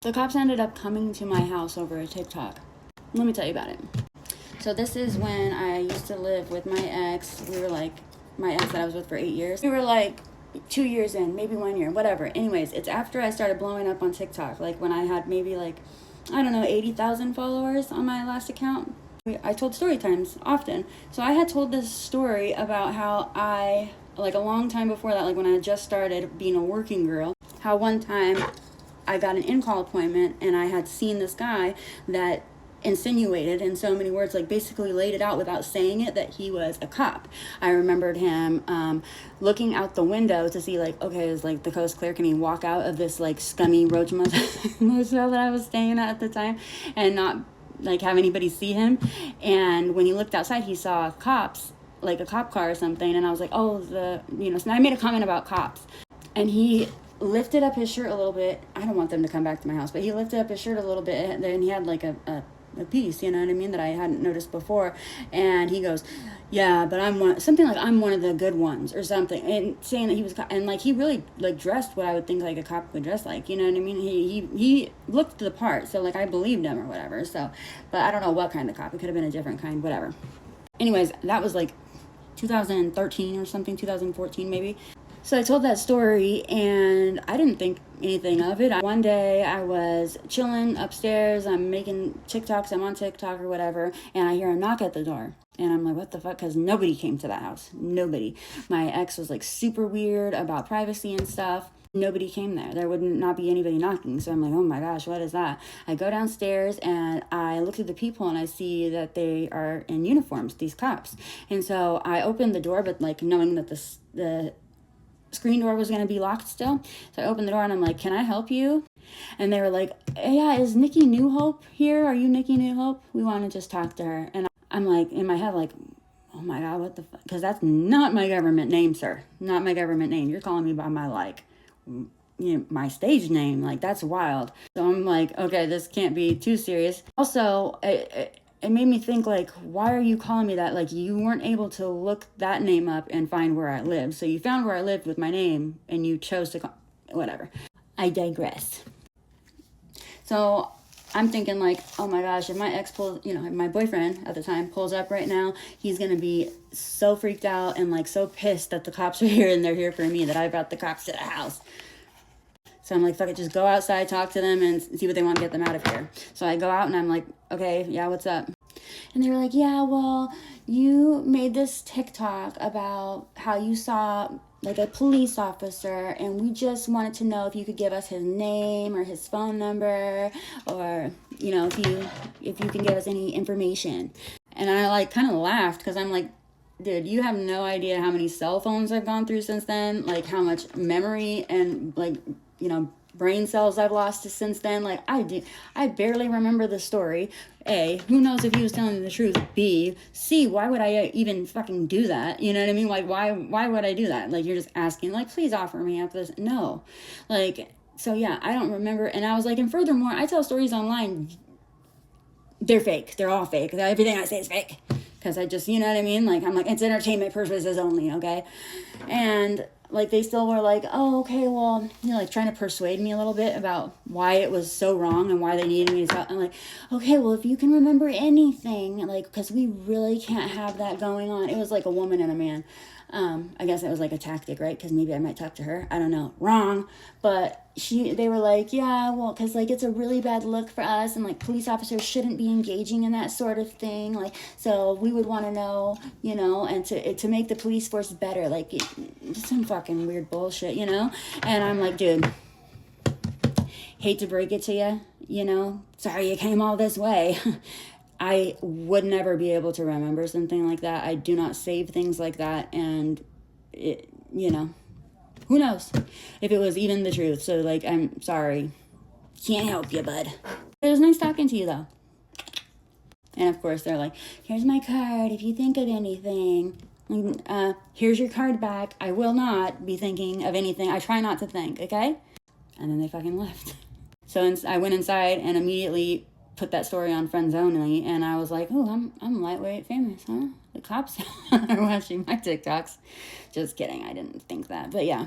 The cops ended up coming to my house over a TikTok. Let me tell you about it. So this is when I used to live with my ex. We were like, my ex that I was with for 8 years. We were like 2 years in, maybe 1 year, whatever. Anyways, it's after I started blowing up on TikTok. Like when I had maybe like, I don't know, 80,000 followers on my last account. I told story times often. So I had told this story about how I, like a long time before that, like when I had just started being a working girl, how one time I got an in-call appointment and I had seen this guy that insinuated in so many words, like basically laid it out without saying it, that he was a cop. I remembered him looking out the window to see like, okay, is like the coast clear? Can he walk out of this like scummy roach motel that I was staying at the time and not like have anybody see him? And when he looked outside, he saw cops, like a cop car or something. And I was like, oh, so I made a comment about cops. And he lifted up his shirt a little bit. I don't want them to come back to my house, but he lifted up his shirt a little bit, and then he had like a piece, you know what I mean, that I hadn't noticed before. And he goes, yeah, but I'm one of the good ones or something, and saying that he was, and like he really like dressed what I would think like a cop would dress like, you know what I mean. He looked the part, so like I believed him or whatever. So, but I don't know what kind of cop. It could have been a different kind, whatever. Anyways, that was like 2013 or something, 2014 maybe. So I told that story and I didn't think anything of it. One day I was chilling upstairs. I'm making TikToks. I'm on TikTok or whatever. And I hear a knock at the door. And I'm like, what the fuck? Because nobody came to that house. Nobody. My ex was like super weird about privacy and stuff. Nobody came there. There would not be anybody knocking. So I'm like, oh my gosh, what is that? I go downstairs and I look at the people and I see that they are in uniforms, these cops. And so I opened the door, but like knowing that the screen door was going to be locked still. So I opened the door and I'm like, can I help you? And they were like, yeah, is Nikki Newhope here? Are you Nikki Newhope? We want to just talk to her. And I'm like, in my head, like, oh my God, what the fuck? Because that's not my government name, sir. Not my government name. You're calling me by my, like, my stage name. Like, that's wild. So I'm like, okay, this can't be too serious. Also, it made me think, like, why are you calling me that? Like, you weren't able to look that name up and find where I lived. So you found where I lived with my name and you chose to call, whatever. I digress. So I'm thinking like, oh my gosh, if my ex pulls, my boyfriend at the time pulls up right now, he's going to be so freaked out and like so pissed that the cops are here and they're here for me, that I brought the cops to the house. So I'm like, fuck it, just go outside, talk to them and see what they want to get them out of here. So I go out and I'm like, okay, yeah, what's up? And they were like, yeah, well, you made this TikTok about how you saw like a police officer and we just wanted to know if you could give us his name or his phone number, or, if you can give us any information. And I like kind of laughed because I'm like, dude, you have no idea how many cell phones I've gone through since then, like how much memory and like, brain cells I've lost since then. Like I barely remember the story. A, who knows if he was telling the truth? B, C, why would I even fucking do that? You know what I mean? Like why would I do that? Like you're just asking, like, please offer me up this. No. Like, so yeah, I don't remember. And I was like, and furthermore, I tell stories online. They're fake. They're all fake. Everything I say is fake. Because I just, you know what I mean? Like, I'm like, it's entertainment purposes only, okay? And like they still were like, oh, okay, well, like trying to persuade me a little bit about why it was so wrong and why they needed me to tell. I'm like, okay, well, if you can remember anything, like, because we really can't have that going on. It was like a woman and a man. I guess that was like a tactic, right? Because maybe I might talk to her. I don't know. Wrong. But they were like, yeah, well, because like it's a really bad look for us, and like police officers shouldn't be engaging in that sort of thing. Like, so we would want to know, and to make the police force better, like some fucking weird bullshit, And I'm like, dude, hate to break it to you, sorry you came all this way. I would never be able to remember something like that. I do not save things like that. And, who knows if it was even the truth. So, like, I'm sorry. Can't help you, bud. It was nice talking to you, though. And, of course, they're like, here's my card if you think of anything. Here's your card back. I will not be thinking of anything. I try not to think, okay? And then they fucking left. So I went inside and immediately put that story on Friends Only, and I was like, oh, I'm lightweight famous, huh? The cops are watching my TikToks. Just kidding, I didn't think that, but yeah.